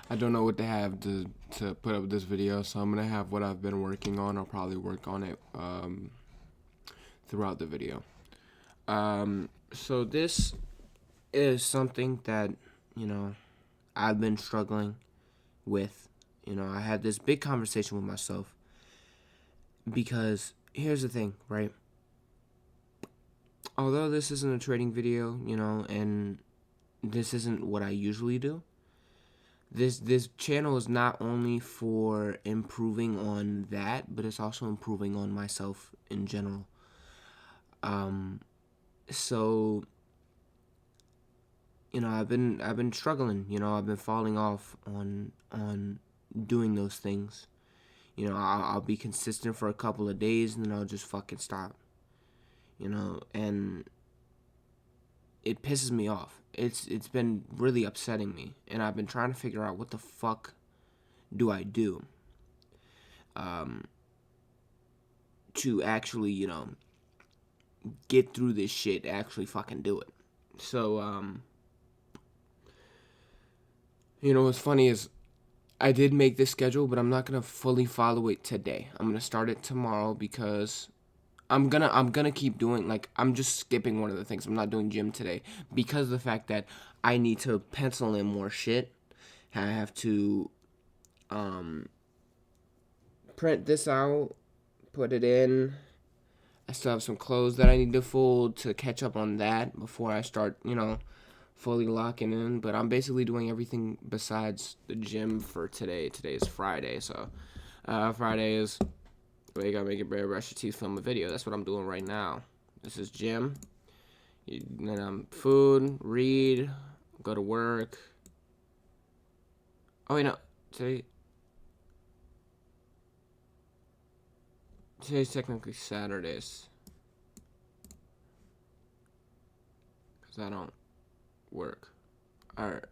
I don't know what to have to put up this video, so I'm gonna have what I've been working on. I'll probably work on it throughout the video. So this is something that you know I've been struggling with. I had this big conversation with myself because here's the thing, right? Although this isn't a trading video, and this isn't what I usually do. This channel is not only for improving on that, but it's also improving on myself in general. Um, so I've been struggling. I've been falling off on doing those things. I'll be consistent for a couple of days and then I'll just fucking stop. And it pisses me off. It's been really upsetting me, and I've been trying to figure out what the fuck do I do to actually get through this shit, actually fucking do it. So what's funny is I did make this schedule, but I'm not gonna fully follow it today. I'm gonna start it tomorrow because I'm gonna keep doing, like, I'm just skipping one of the things. I'm not doing gym today because of the fact that I need to pencil in more shit. I have to um print this out, put it in. I still have some clothes that I need to fold to catch up on that before I start, fully locking in. But I'm basically doing everything besides the gym for today. Today is Friday, so Friday is wake up, make your bed, brush your teeth, film a video. That's what I'm doing right now. This is gym. Then food, read, go to work. Oh wait, no, today today's technically Saturdays because I don't work. Or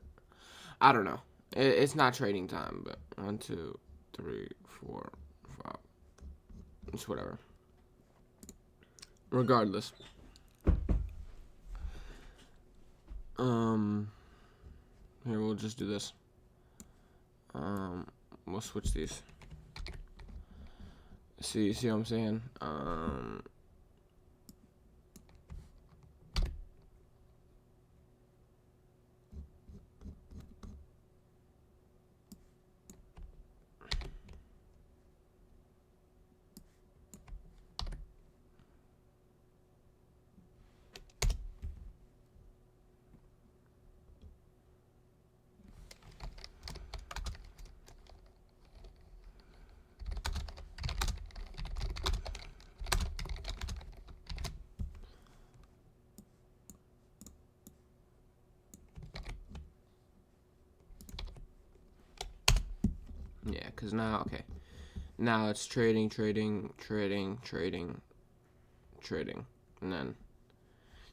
I don't know. It's not trading time, but 1, 2, 3, 4, 5. It's whatever. Regardless, um, here we'll just do this. We'll switch these. See what I'm saying? Yeah, cause now it's trading, trading, trading, trading, trading, and then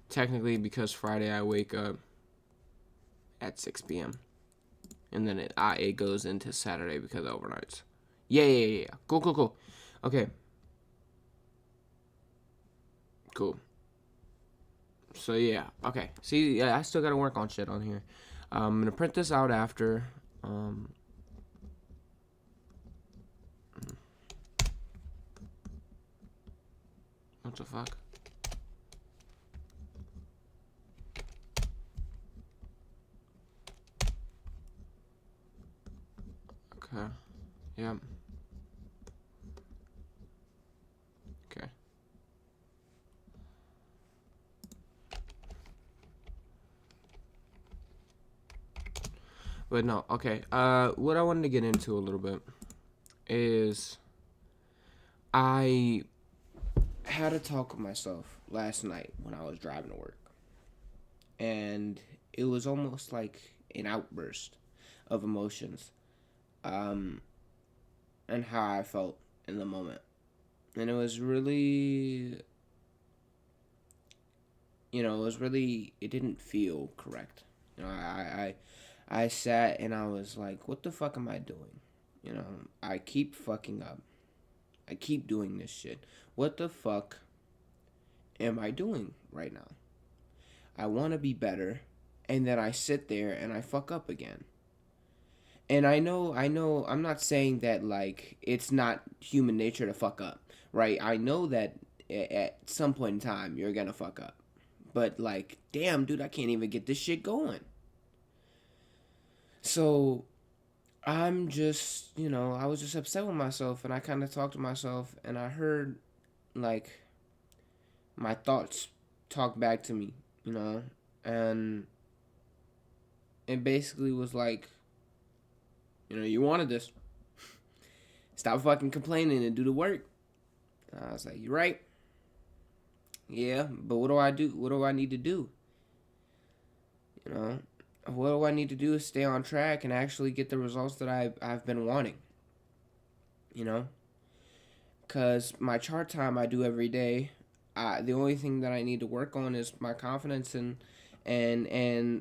technically because Friday I wake up at 6 p.m. and then it goes into Saturday because of overnights. Yeah. Cool. Okay, cool. So yeah, okay. See, yeah, I still gotta work on shit on here. I'm gonna print this out after. Um, what the fuck? Okay. Yep. Okay. But no, okay. What I wanted to get into a little bit is I had a talk with myself last night when I was driving to work, and it was almost like an outburst of emotions, um, and how I felt in the moment, and it was really, it didn't feel correct. I sat and I was like, what the fuck am I doing? I keep fucking up. I keep doing this shit. What the fuck am I doing right now? I want to be better, and then I sit there and I fuck up again. And I know, I'm not saying that like it's not human nature to fuck up, right? I know that at some point in time you're gonna fuck up. But like, damn, dude, I can't even get this shit going. So I'm just, I was just upset with myself, and I kind of talked to myself, and I heard like my thoughts talk back to me, and it basically was like, you wanted this. Stop fucking complaining and do the work. And I was like, you're right. Yeah, but what do I do? What do I need to do? You know, what do I need to do is stay on track and actually get the results that I've been wanting. You know, because my chart time I do every day. The only thing that I need to work on is my confidence and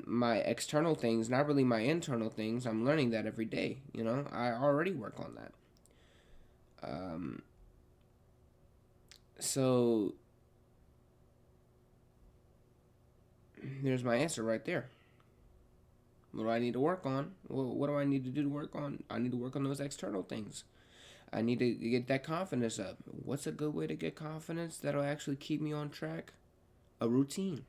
my external things, not really my internal things. I'm learning that every day. I already work on that. Um, so there's my answer right there. What do I need to work on? What do I need to do to work on? I need to work on those external things. I need to get that confidence up. What's a good way to get confidence that'll actually keep me on track? A routine.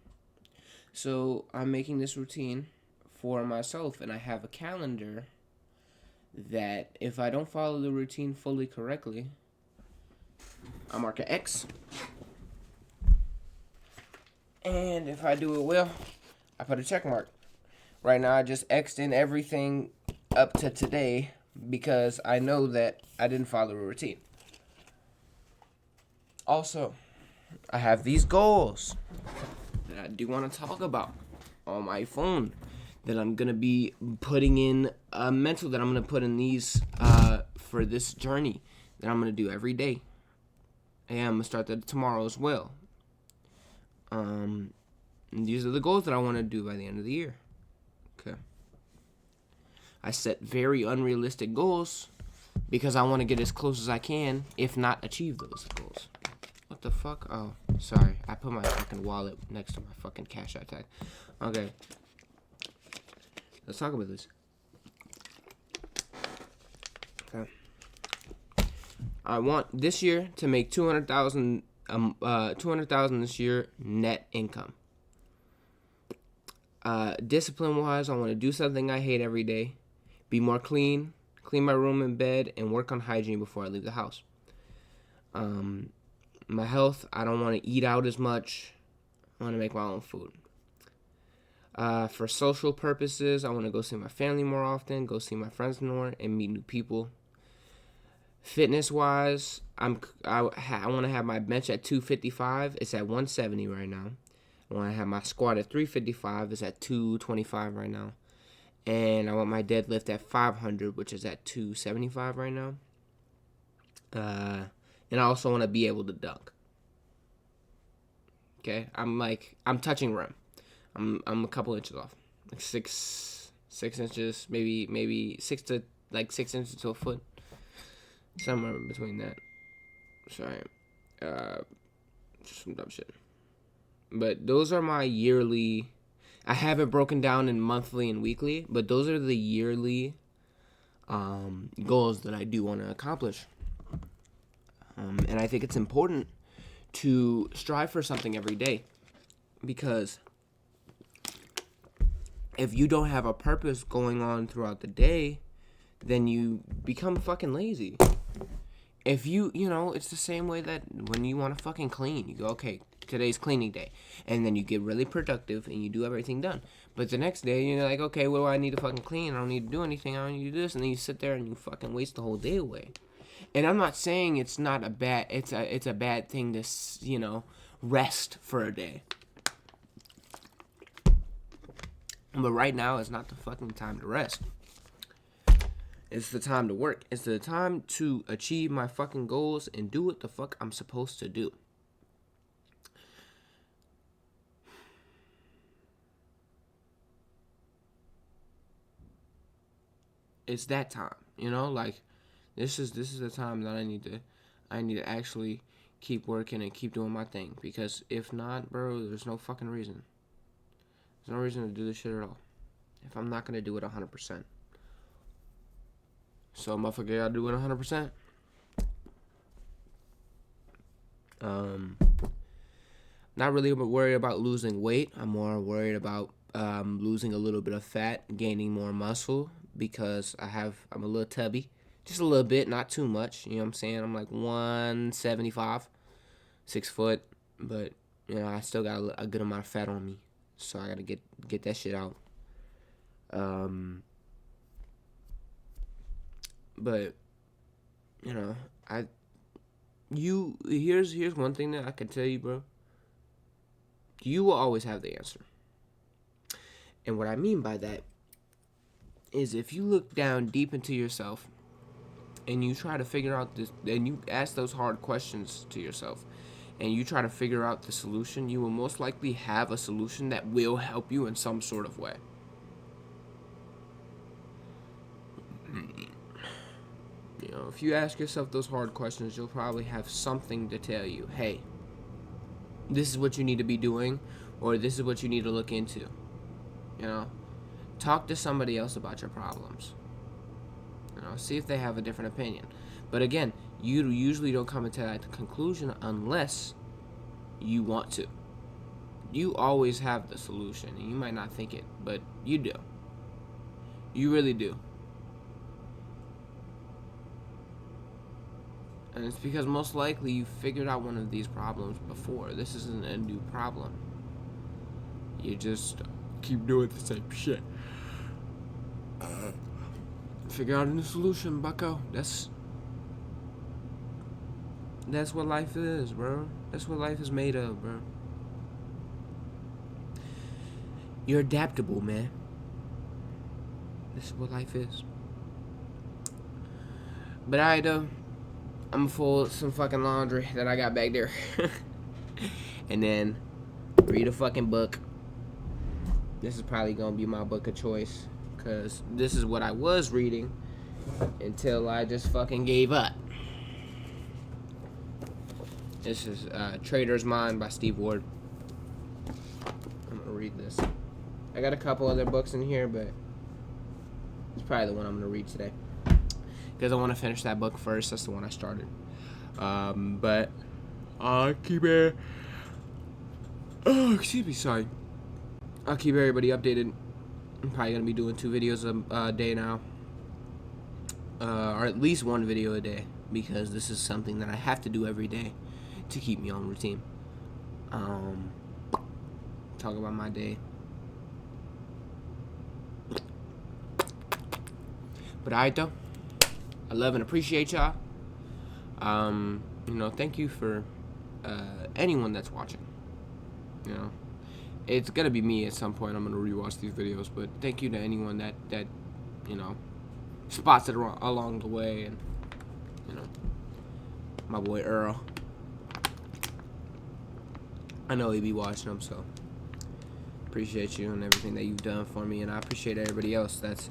So I'm making this routine for myself, and I have a calendar that if I don't follow the routine fully correctly, I mark an X. And if I do it well, I put a check mark. Right now, I just X'd in everything up to today because I know that I didn't follow a routine. Also, I have these goals that I do want to talk about on my phone that I'm going to be putting in mental that I'm going to put in these for this journey that I'm going to do every day. And I'm going to start that tomorrow as well. And these are the goals that I want to do by the end of the year. Okay. I set very unrealistic goals because I want to get as close as I can, if not achieve those goals. What the fuck? Oh, sorry. I put my fucking wallet next to my fucking cash out tag. Okay. Let's talk about this. Okay. I want this year to make 200,000 200,000 this year net income. Discipline wise, I want to do something I hate every day, be more clean my room and bed, and work on hygiene before I leave the house. My health, I don't want to eat out as much. I want to make my own food. For social purposes, I want to go see my family more often, go see my friends more, and meet new people. Fitness wise, I want to have my bench at 255. It's at 170 right now. I want to have my squat at 355. It's at 225 right now. And I want my deadlift at 500, which is at 275 right now. And I also want to be able to dunk. Okay, I'm touching rim. I'm a couple inches off, like six inches, maybe 6 inches to a foot, somewhere between that. Sorry, just some dumb shit. But those are my yearly. I have it broken down in monthly and weekly, but those are the yearly goals that I do want to accomplish. And I think it's important to strive for something every day, because if you don't have a purpose going on throughout the day, then you become fucking lazy. If it's the same way that when you want to fucking clean, you go, okay, today's cleaning day, and then you get really productive and you do everything done. But the next day you're like, okay, what do I need to fucking clean? I don't need to do anything. I don't need to do this, and then you sit there and you fucking waste the whole day away. And I'm not saying it's not a bad. It's a bad thing to rest for a day. But right now is not the fucking time to rest. It's the time to work. It's the time to achieve my fucking goals and do what the fuck I'm supposed to do. It's that time, like this is the time that I need to actually keep working and keep doing my thing, because if not, bro, there's no fucking reason. There's no reason to do this shit at all if I'm not gonna do it 100%. So motherfucker gotta do it 100%. Not really worried about losing weight. I'm more worried about losing a little bit of fat, gaining more muscle, because I'm a little tubby. Just a little bit, not too much. You know what I'm saying? I'm like 175, 6 foot, but you know, I still got a good amount of fat on me. So I gotta get that shit out. But you know, here's one thing that I can tell you, bro. You will always have the answer. And what I mean by that is if you look down deep into yourself and you try to figure out this, and you ask those hard questions to yourself and you try to figure out the solution, you will most likely have a solution that will help you in some sort of way. You know, if you ask yourself those hard questions, you'll probably have something to tell you. Hey, this is what you need to be doing, or this is what you need to look into. You know, talk to somebody else about your problems. You know, see if they have a different opinion. But again, you usually don't come into that conclusion unless you want to. You always have the solution, and you might not think it, but you do. You really do. And it's because most likely you figured out one of these problems before. This isn't a new problem. You just keep doing the same shit. Figure out a new solution, bucko. That's what life is, bro. That's what life is made of, bro. You're adaptable, man. This is what life is. But alright, though. I'm gonna fold some fucking laundry that I got back there. And then read a fucking book. This is probably gonna be my book of choice, because this is what I was reading until I just fucking gave up. This is Trader's Mind by Steve Ward. I'm gonna read this. I got a couple other books in here, but it's probably the one I'm gonna read today, because I want to finish that book first. That's the one I started. But I'll keep it. Oh, excuse me, sorry. I'll keep everybody updated. I'm probably gonna be doing 2 videos a day now, or at least 1 video a day, because this is something that I have to do every day to keep me on routine. Talk about my day. But alright, though. I love and appreciate y'all. You know, thank you for anyone that's watching. You know, it's gonna be me at some point. I'm gonna rewatch these videos, but thank you to anyone that you know, spots it along the way. And you know, my boy Earl, I know he be watching them, so appreciate you and everything that you've done for me, and I appreciate everybody else that's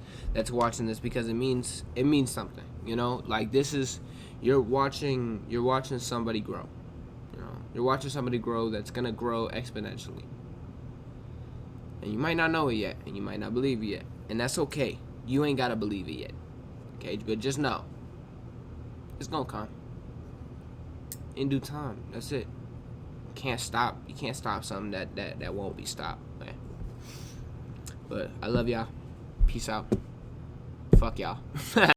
watching this, because it means something. You know, like, this is, you're watching somebody grow. You know, you're watching somebody grow that's gonna grow exponentially, and you might not know it yet, and you might not believe it yet, and that's okay. You ain't gotta believe it yet, okay? But just know it's gonna come in due time. That's it. You can't stop something that won't be stopped, man. But I love y'all. Peace out. Fuck y'all.